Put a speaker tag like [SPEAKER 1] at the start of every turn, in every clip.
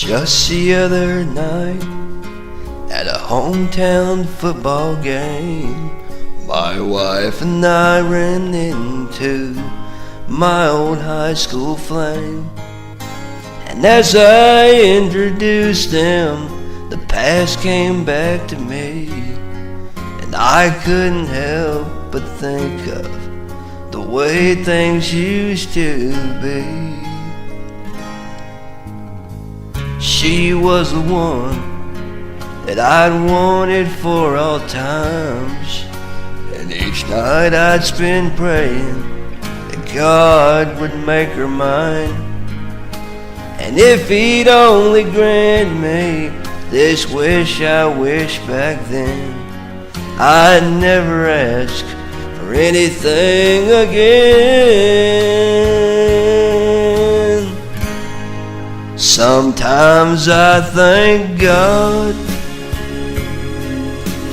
[SPEAKER 1] Just the other night, at a hometown football game, my wife and I ran into my old high school flame. And as I introduced them, the past came back to me, and I couldn't help but think of the way things used to be. She was the one that I'd wanted for all times, and each night I'd spend praying that God would make her mine. And if He'd only grant me this wish I wished back then, I'd never ask for anything again. Sometimes I thank God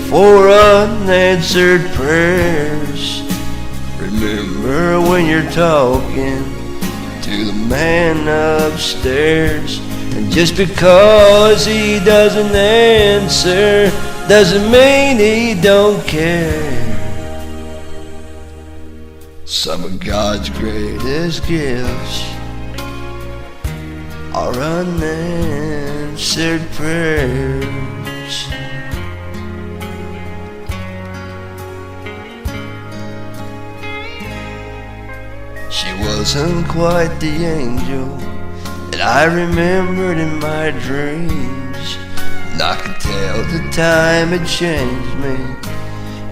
[SPEAKER 1] for unanswered prayers. Remember when you're talking to the man upstairs, and just because he doesn't answer doesn't mean he don't care. Some of God's greatest gifts are unanswered prayers. She wasn't quite the angel that I remembered in my dreams, and I could tell the time had changed me,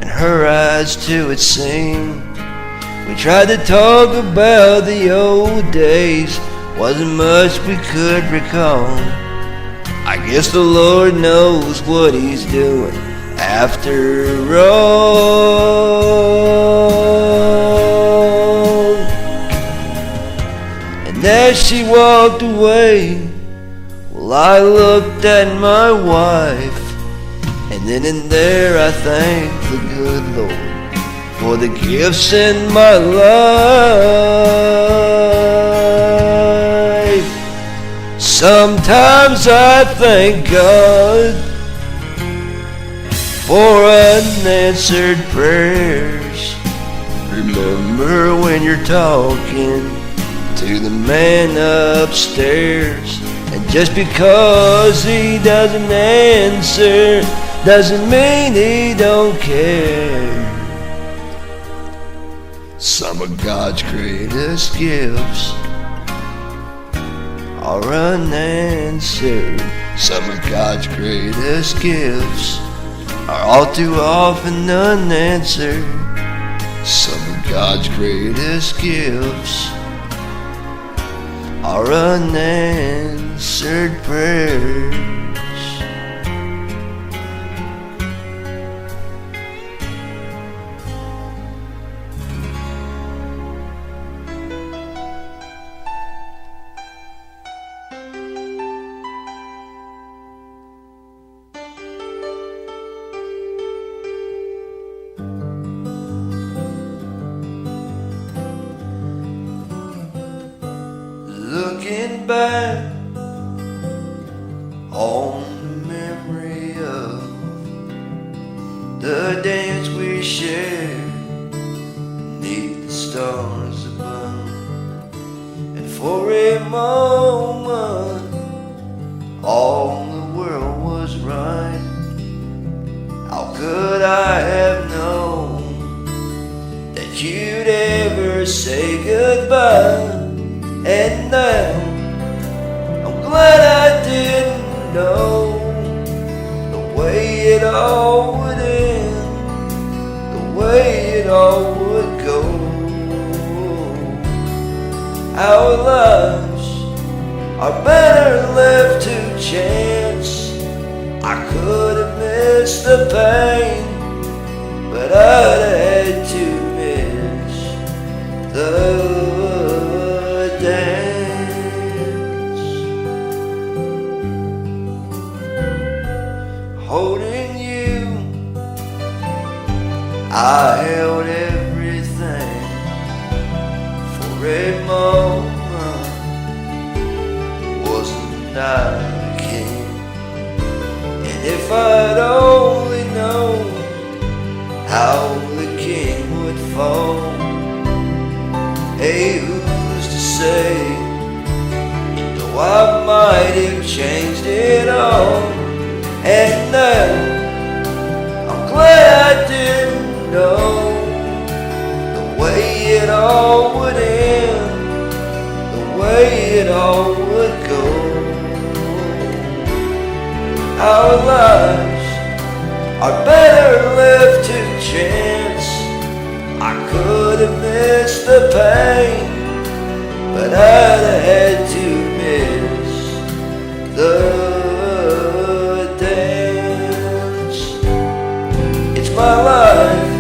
[SPEAKER 1] and her eyes too it seemed. We tried to talk about the old days, wasn't much we could recall. I guess the Lord knows what He's doing after all. And as she walked away, well, I looked at my wife, and then and there I thanked the good Lord for the gifts in my life. Sometimes I thank God for unanswered prayers. Remember when you're talking to the man upstairs, and just because he doesn't answer doesn't mean he don't care. Some of God's greatest gifts are unanswered. Some of God's greatest gifts are all too often unanswered. Some of God's greatest gifts are unanswered prayers. Looking back on the memory of the dance we shared beneath the stars above, and for a moment all the world was right. How could I have known that you'd ever say goodbye? And now I'm glad I didn't know the way it all would end, the way it all would go. Our lives are better left to chance. I could have missed the pain, but I'd had to miss the holding you. I held everything for a moment. Wasn't I If I'd only known how the king would fall. Hey, who's to say? Though I might have changed it all. And now I'm glad I didn't know the way it all would end, the way it all would go. Our lives are better left to chance. I could have missed the pain, but I'd have had to miss the dance. It's my life,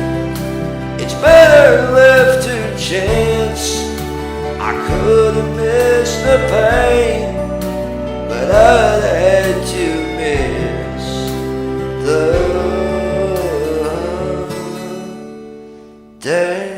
[SPEAKER 1] it's better left to chance. I could have missed the pain, but I'd have had to miss the dance.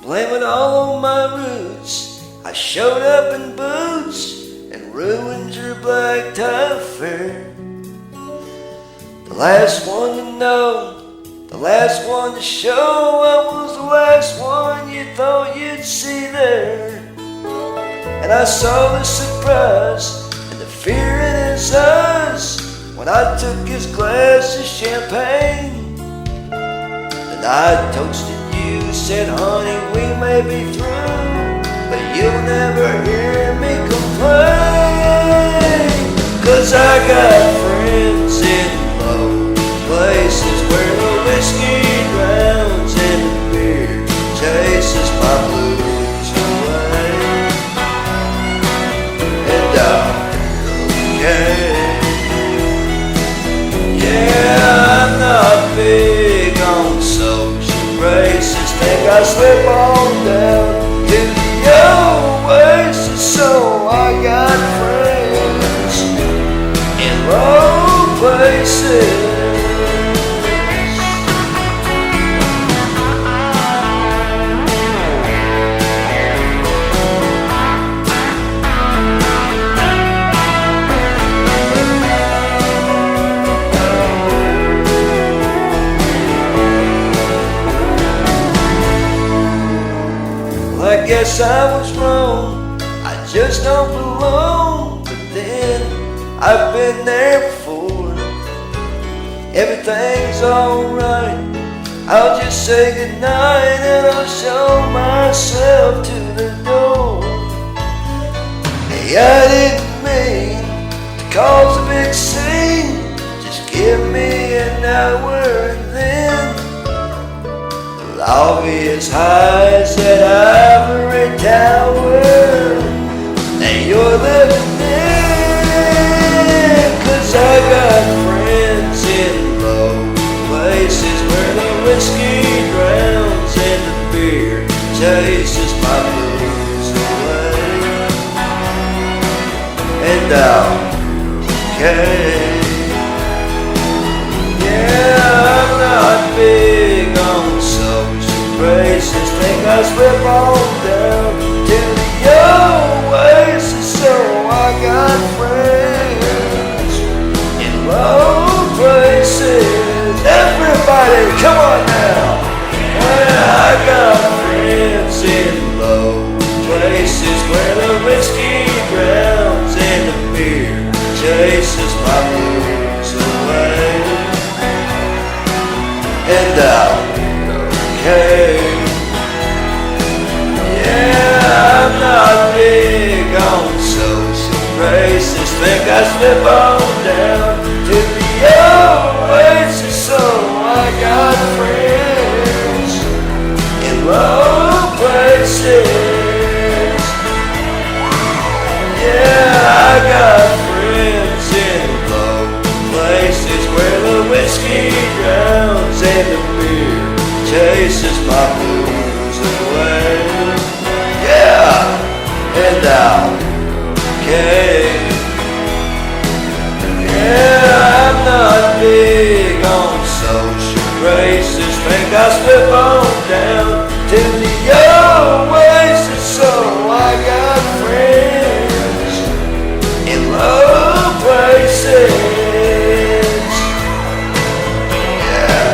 [SPEAKER 1] Blaming all on my roots, I showed up in boots and ruined your black tie affair. The last one to know, the last one to show, I was the last one you thought you'd see there. And I saw the surprise and the fear in his eyes when I took his glass of champagne. Then I toasted you, said, honey, we may be through, but you'll never hear me complain. 'Cause I got friends in low places where the whiskey drowns and the beer chases my blues away. And I'm okay. Yeah, I'm not big on social graces. Think I slip on down to the oasis, so I got friends in low places. I guess I was wrong, I just don't belong. But then, I've been there before. Everything's alright, I'll just say goodnight and I'll show myself to the door. Hey, I didn't mean to cause a big scene. Just give me an hour and then the lobby is high as that ivory tower that you're living in. 'Cause I got friends in low places where the whiskey drowns and the beer chases my blues away. And I'm okay. Yeah, I'm not big on social graces. Think I slip on down to the oasis, so I got friends in low places. Everybody, come on now. Yeah, I got friends in low places where the whiskey drowns and the beer chases my blues away. And I'm okay. Yeah, I'm not big on social graces. Think I slip on down to the oasis. So I got friends in low places. Yeah, I got friends in low places where the whiskey drowns and the beer chases my blues away. Yeah, and I'll okay. Yeah, I'm not big on social graces. Think I'll slip on down to the oasis. So I got friends in low places. Yeah.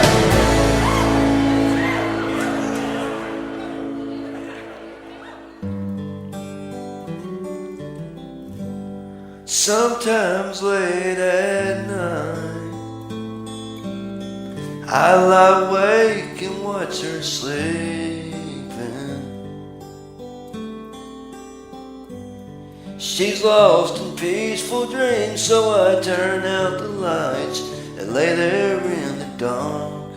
[SPEAKER 1] Sometimes late at night I lie awake and watch her sleeping. She's lost in peaceful dreams, so I turn out the lights and lay there in the dark.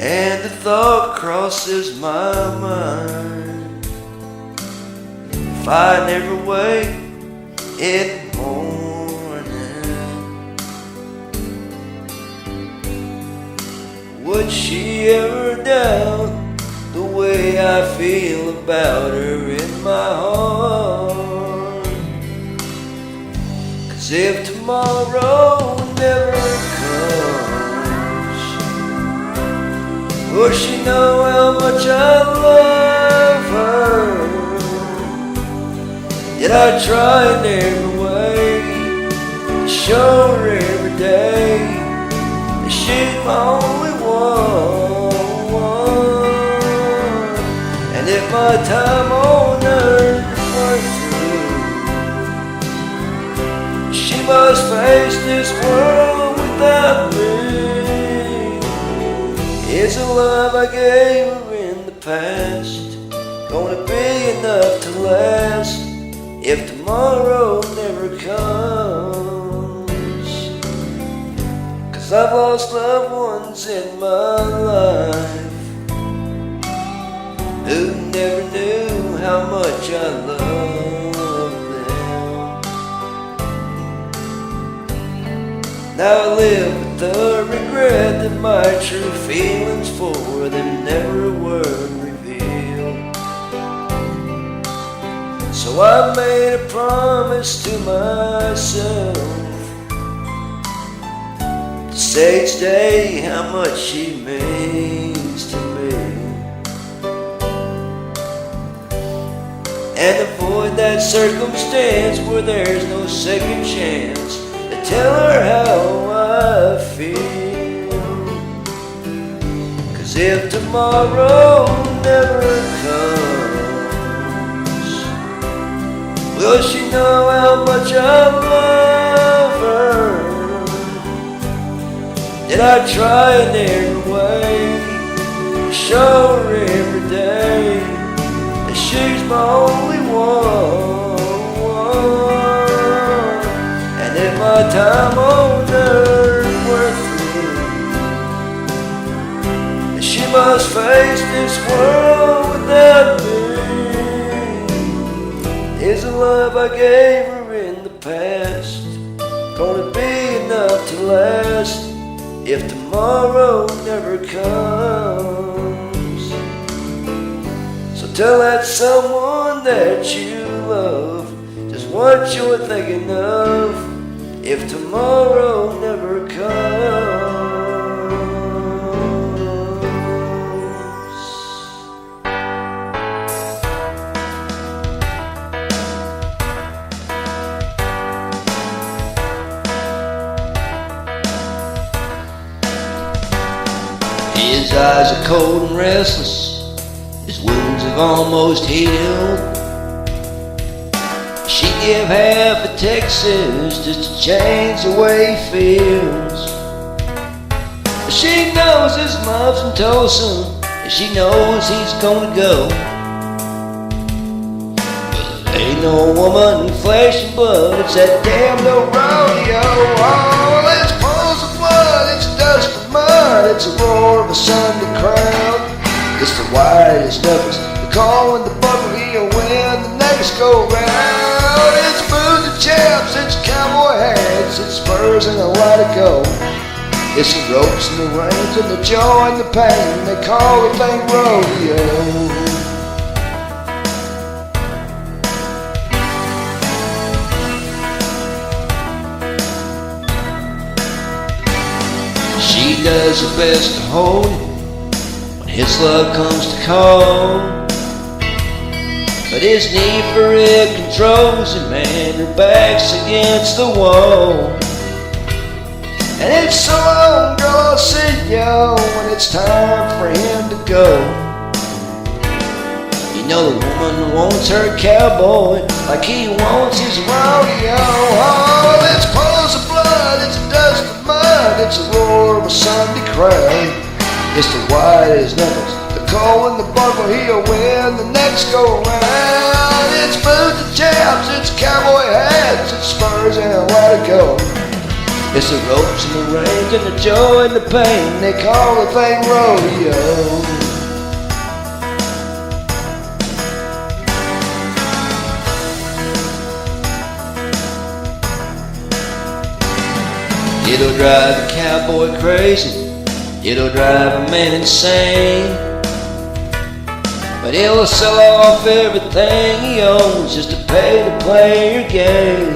[SPEAKER 1] And the thought crosses my mind, if I never wake in the morning, would she ever doubt the way I feel about her in my heart? 'Cause if tomorrow never comes, will she know how much I love her? Did I try in every way to show her every day that she's my only one? And if my time on earth was through, she must face this world without me. Is the love I gave her in the past gonna be enough to last if tomorrow never comes? 'Cause I've lost loved ones in my life who never knew how much I loved them. Now I live with the regret that my true feelings for them never were revealed. So I made a promise to myself to say each day how much she means to me, and avoid that circumstance where there's no second chance to tell her how I feel. 'Cause if tomorrow never comes, will she know how much I love her? Did I try in every way to show her every day that she's my only one? And if my time on earth were through, she must face this world without me. Is the love I gave her in the past gonna be enough to last if tomorrow never comes? So tell that someone that you love just what you're thinking of if tomorrow never comes. His eyes are cold and restless, his wounds have almost healed. She'd give half of Texas just to change the way he feels. She knows his love's in Tulsa, and she knows he's gonna go. But Ain't no woman, flesh and blood, it's that damn no rodeo. Oh, it's pools of blood, it's dust and mud, it's the roar of a Sunday crowd. It's the widest knuckles, the call when the buckle heel when the niggas go round. It's booze and chaps, it's cowboy hats, it's spurs and a lot of gold. It's the ropes and the reins and the joy and the pain, they call the thing rodeo. She does her best to hold him when his love comes to call, but his need for it controls him and her back's against the wall. And it's so long, girl, I'll sit yo when it's time for him to go. You know the woman wants her cowboy like he wants his rodeo. Oh, it's pools of blood, it's dust of mud, it's the roar of a Sunday crowd. It's the white as knuckles, the cold and the buckle heel when the necks go round. It's boots and chaps, it's cowboy hats, it's spurs and a lot of gold. It's the ropes and the reins and the joy and the pain, they call the thing rodeo. It'll drive a cowboy crazy, it'll drive a man insane, but he'll sell off everything he owns just to pay to play your game.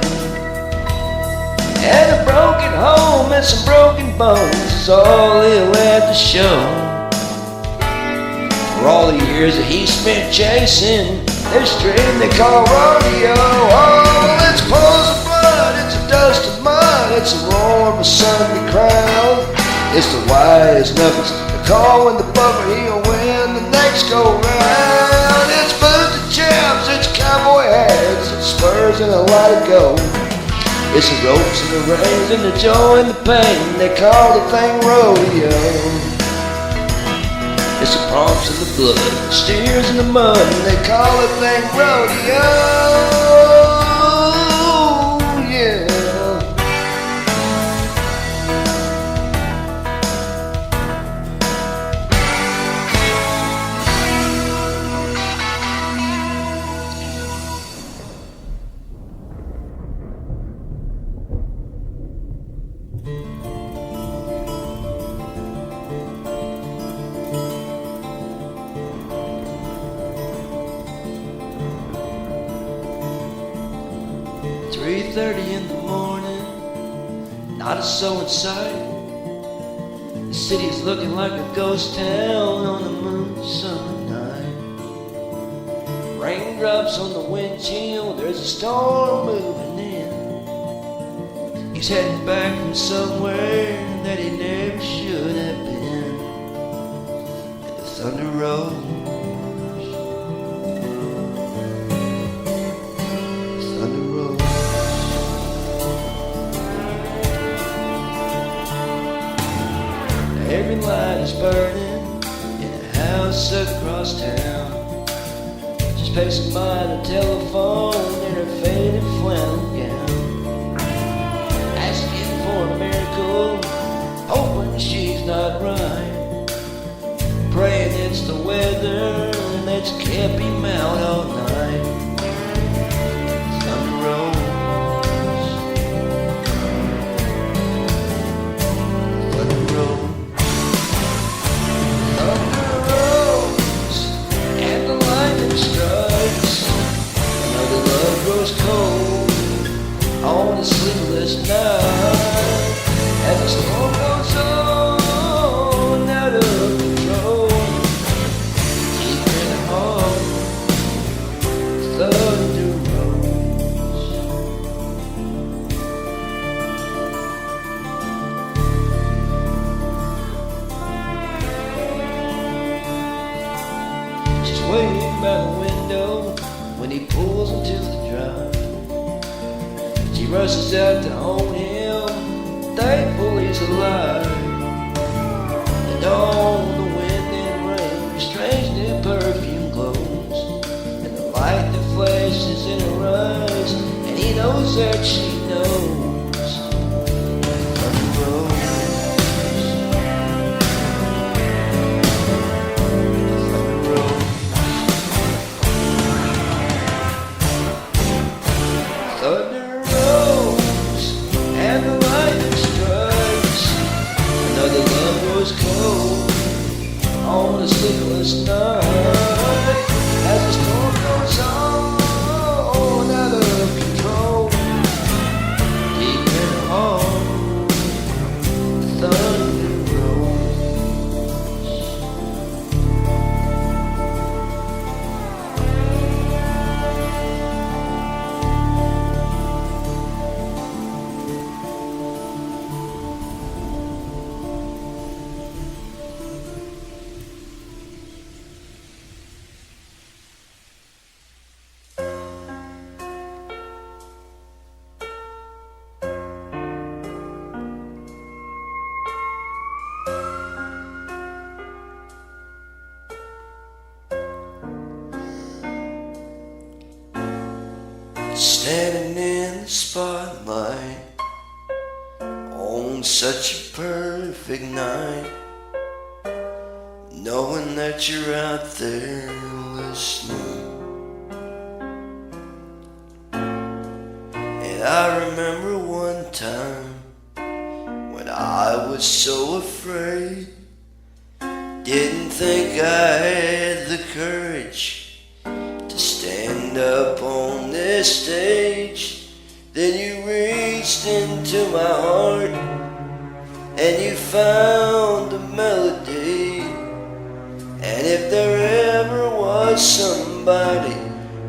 [SPEAKER 1] And a broken home and some broken bones is all he'll have to show. For all the years that he spent chasing this dream they call rodeo. Oh, it's pools of blood, it's a dust of mud, it's the roar of a Sunday crowd. It's the widest knuckles, the call when the buckle heel when the necks go round. It's boots and chaps, it's cowboy hats, it's spurs and a lot of gold. It's the ropes and the reins and the joy and the pain, they call the thing rodeo. It's the pumps and the blood, the steers and the mud, and they call the thing rodeo. Yeah. 3:30 in the morning, not a soul in sight. The city's looking like a ghost town on a moon summer night. Raindrops on the windshield, there's a storm moving in. He's heading back from somewhere that he never should have been. And the thunder rolls, every light is burning in a house across town. She's passing by the telephone in her faded flannel gown, asking for a miracle, hoping she's not right, praying it's the weather that's kept him out all night. Thunder rolls, thunder rolls. Cold on a sleepless night as the storm goes on out of control. Deep in the heart, thunder rolls. She's waiting by the window when he pulls into the drive. She rushes out to own him, thankful he's alive. And on the wind and rain, strange new perfume glows, and the light that flashes in her was cold on a sleepless night as the storm goes on out of control. Deep in the heart, the thunder rolls. Standing in the spotlight on such a perfect night, knowing that you're out there listening. And I remember one time when I was so afraid, didn't think I had the courage to stand up on this stage. Then you reached into my heart and you found a melody. And if there ever was somebody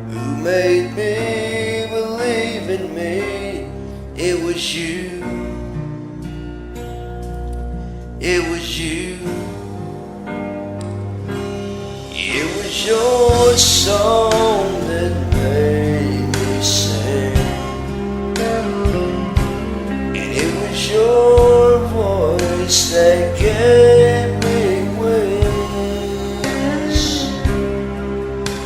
[SPEAKER 1] who made me believe in me, it was you. It was you. It was your song that made me sing, and it was your voice that gave me wings,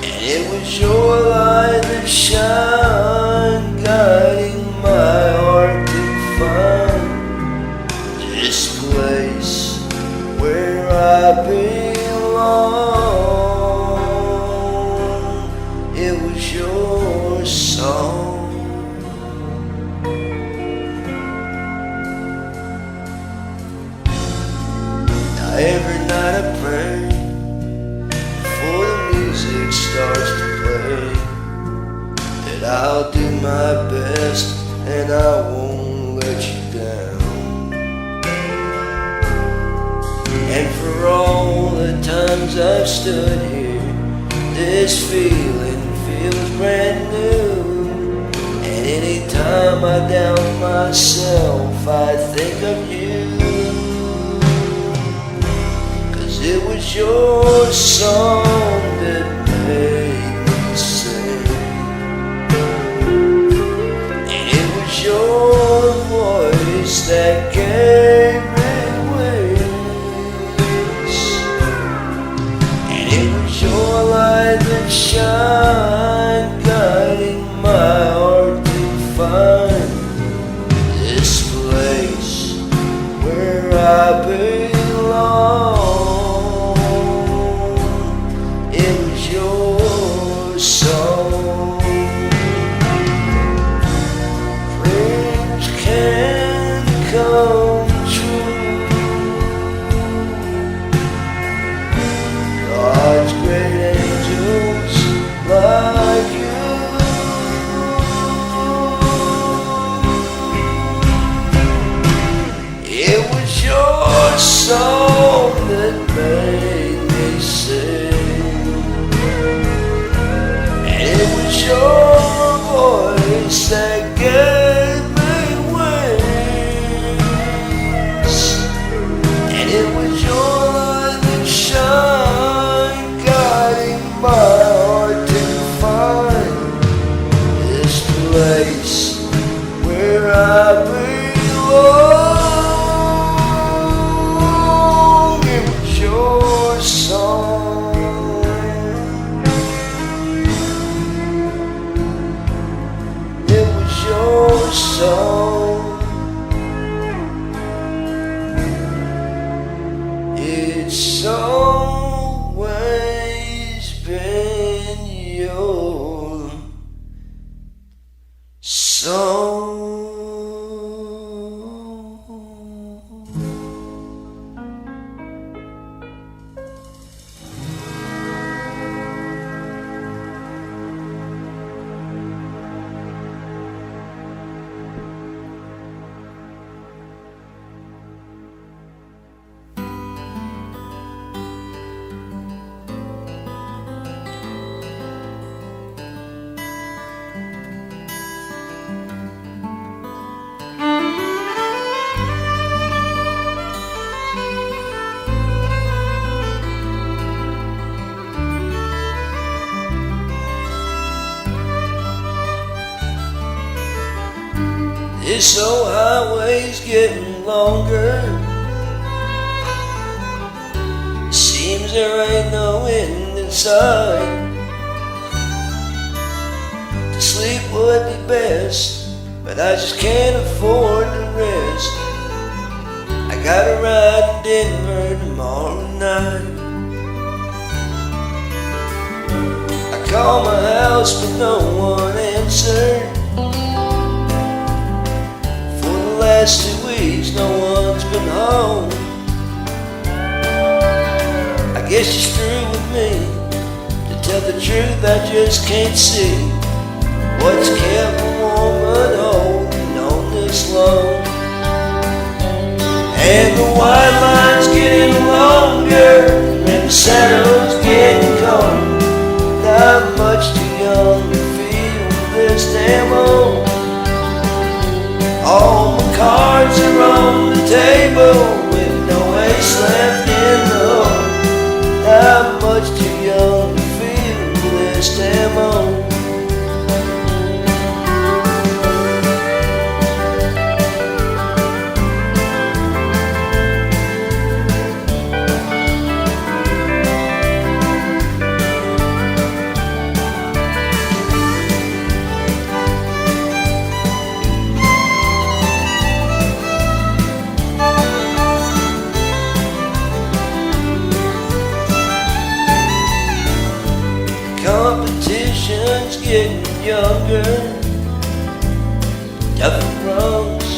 [SPEAKER 1] and it was your light that shined, guiding my heart to find this place where I belong. It was your song. Now every night I pray before the music starts to play that I'll do my best and I won't let you down. And for all the times I've stood here, this feeling feels brand new. And anytime I doubt myself, I think of you. 'Cause it was your song that made me sing, and it was your voice that gave me wings, and it was your light that shine, guiding my heart to find this place where I belong. It was your song. Dreams can come true. God's great angels like you. It was your song that made me sing, and it was your voice that gave me wings, and it was your light that shined, guiding my heart to find this place where I belong. It was your song. It was your song. It's always been your song. This old highway's getting longer. Seems there ain't no end in sight. To sleep would be best, but I just can't afford to rest. I gotta ride to Denver tomorrow night. I called my house but no one answered. For the last 2 weeks no one's been home. I guess she's through with me. To tell the truth I just can't see what's kept a woman holding on this long. And the white line's getting longer, and the shadow's getting colder. I'm much too young to feel this damn old. All my cards are on the table with no ace left in the hole. I'm much too young to feel this damn old. Competition's getting younger. Nothing wrongs,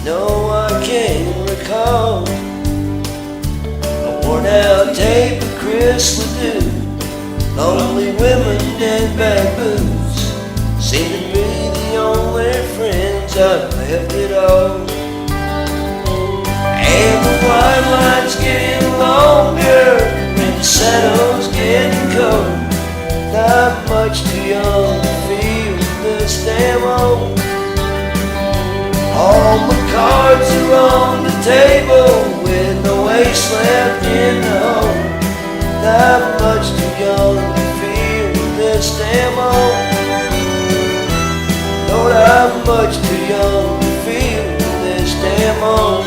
[SPEAKER 1] no I can't recall. A worn out tape of Chris Ledoux. Lonely women and bad booze seem to be the only friends I've left at all. And the white line's getting longer, and the shadow's getting cold. I'm much too young to feel this damn old. All my cards are on the table with no ace left in the hole. I'm much too young to feel this damn old. Lord, I'm much too young to feel this damn old.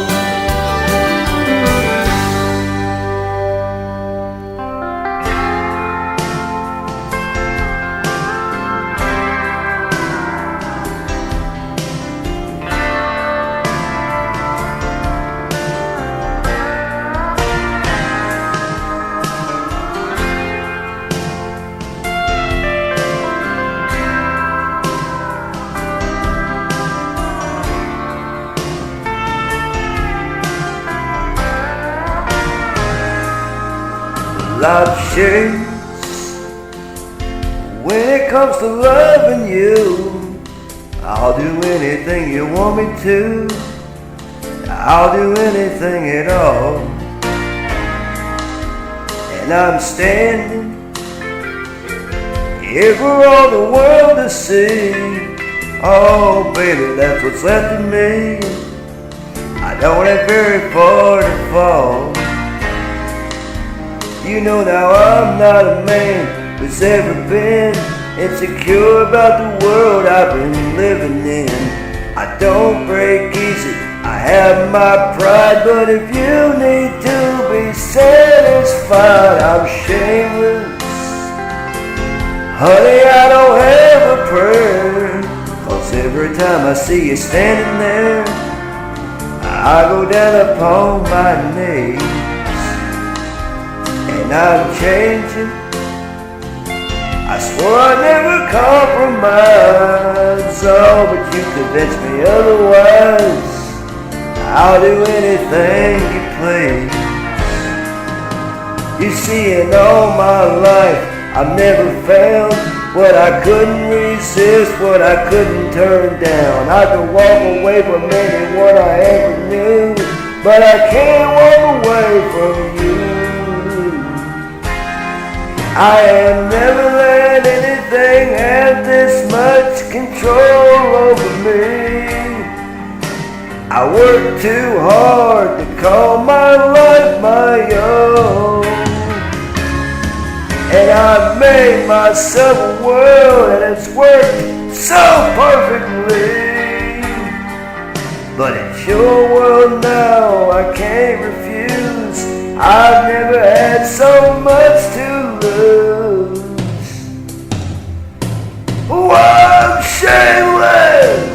[SPEAKER 2] Life shakes when it comes to loving you. I'll do anything you want me to. I'll do anything at all. And I'm standing here for all the world to see. Oh baby, that's what's left of me. I don't have very far to fall. You know now I'm not a man who's ever been insecure about the world I've been living in. I don't break easy, I have my pride, but if you need to be satisfied, I'm shameless. Honey, I don't have a prayer, 'cause every time I see you standing there, I go down upon my knees. And I'm changing, I swore I'd never compromise. Oh, but you convinced me otherwise. I'll do anything you please. You see, in all my life I've never found what I couldn't resist, what I couldn't turn down. I could walk away from anyone I ever knew, but I can't walk away from you. I have never let anything have this much control over me. I work too hard to call my life my own, and I've made myself a world, and it's worked so perfectly. But it's your world now, I can't refuse. I've never had so much to lose. Oh, I'm shameless.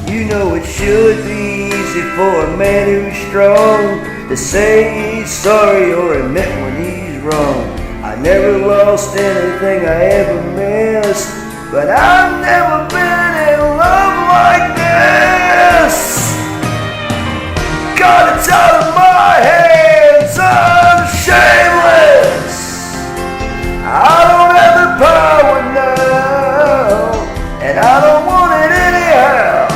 [SPEAKER 2] You know it should be easy for a man who's strong to say he's sorry or admit when he's wrong. I never lost anything I ever missed, but I've never been in love like this. God, it's out of my hands, I'm shameless. I don't have the power now, and I don't want it anyhow.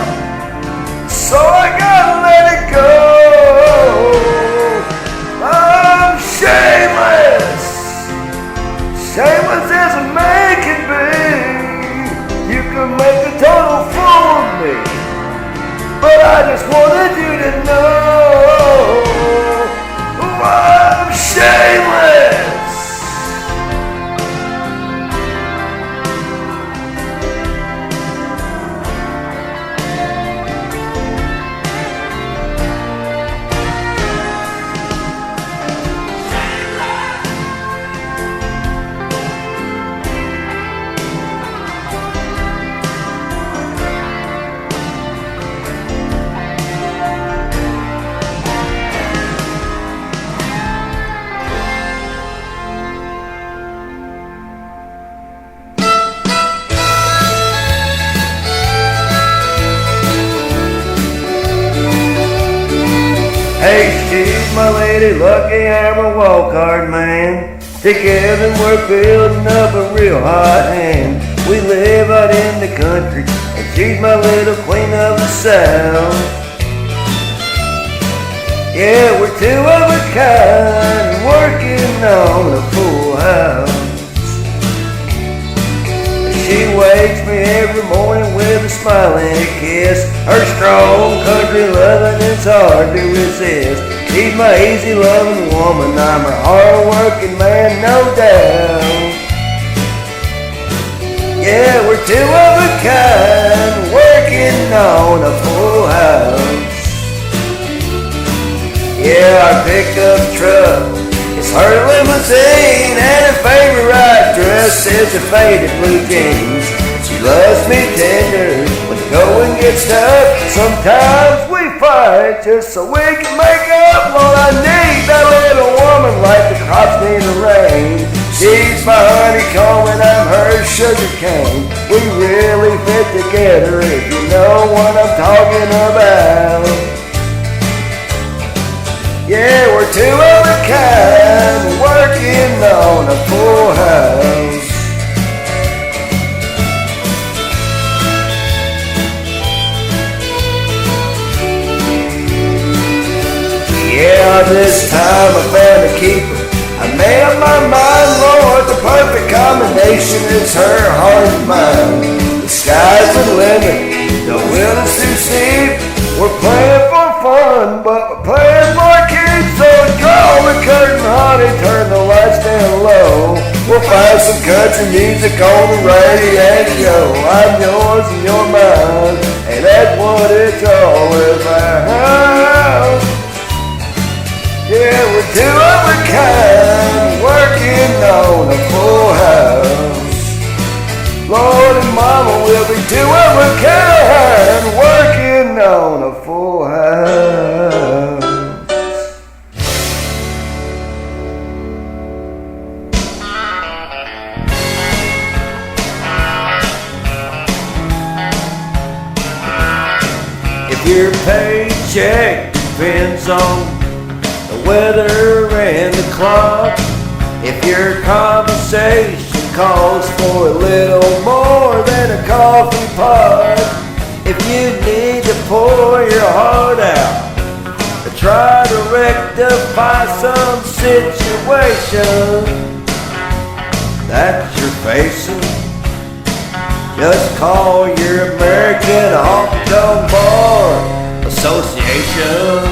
[SPEAKER 2] So I gotta let it go. I'm shameless. Shameless as a man can be. You can make a total fool of me, but I just wanted you to know I'm shameless. Hey, she's my lady, lucky I'm a walk hard man. Together we're building up a real hot hand. We live out in the country, and she's my little queen of the south. Yeah, we're two of a kind, working on a full house. She wakes me every morning with a smile and a kiss. Her strong country loving is hard to resist. She's my easy loving woman, I'm her hard working man, no doubt. Yeah, we're two of a kind, working on a full house. Yeah, our pickup truck, it's her limousine, and her favorite dress is her faded blue jeans. She loves me tender when the going gets tough. Sometimes we fight just so we can make up. Lord, I need that little woman like the crops need the rain. She's my honeycomb and I'm her sugar cane. We really fit together if you know what I'm talking about. Yeah, we're two of a kind, working on a full house. Yeah, this time I found a keeper. I made up my mind, Lord, the perfect combination is her heart and mine. The sky's the limit, the wilderness too steep. We're playing for fun, but we're playing for keeps. So draw the curtain, honey, turn the lights down low. We'll find some country music on the radio. I'm yours and you're mine, and that's what it's all about. Yeah, we're two of a kind, working on a full house. Lord and Mama will be two of a kind, working on a full house. If your paycheck depends on the weather and the clock, if your conversation calls for a little more than a coffee pot, if you need to pour your heart out try to rectify some situation that you're facing, just call your American Honky-Tonk Bar Association.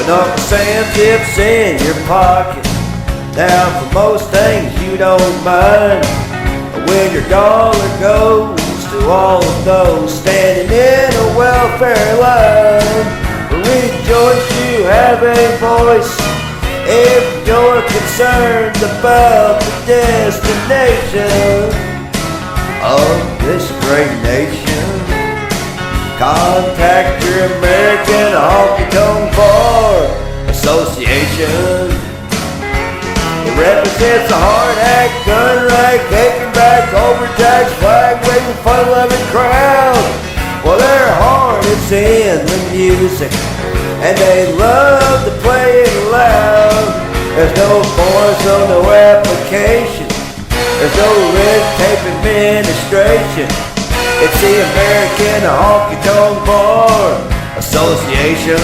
[SPEAKER 2] Enough sand tips in your pocket. Now for most things you don't mind, when your dollar goes to all of those standing in a welfare line, rejoice you have a voice if you're concerned about the destination of this great nation. Contact your American Honky-Tonk Bar Association. It represents a hard act, gun rack, kicking back, overtaxed, flag waving, fun-loving crowd. Well, their heart is in the music, and they love to play it loud. There's no form, so no application. There's no red tape administration. It's the American Honky-Tonk Bar Association.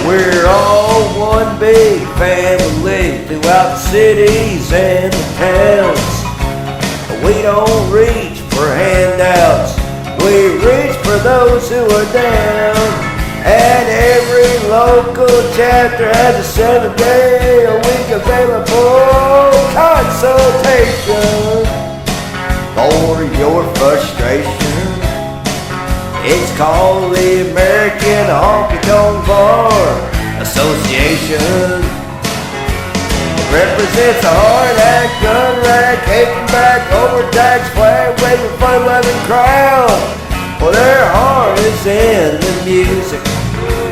[SPEAKER 2] We're all one big family throughout the cities and the towns. We don't reach for handouts, we reach for those who are down. And every local chapter has a 7-day-a-week available consultation for your frustration. It's called the American Honky-Tonk Bar Association. It represents a hard act, gun rack, kicking back, overtaxed, flag waving, fun-loving crowd. Well, their heart is in the music,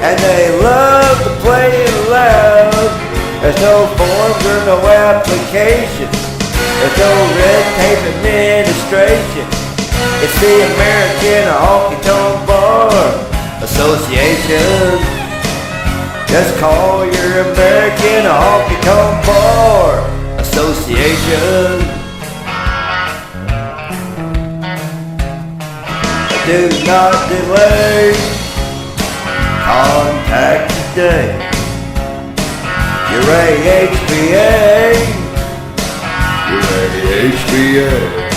[SPEAKER 2] and they love to play it loud. There's no forms or no application. There's no red tape administration. It's the American Honky-Tonk Bar Association. Just call your American Honky-Tonk Bar Association. Do not delay, contact today your AHBA. Your AHBA.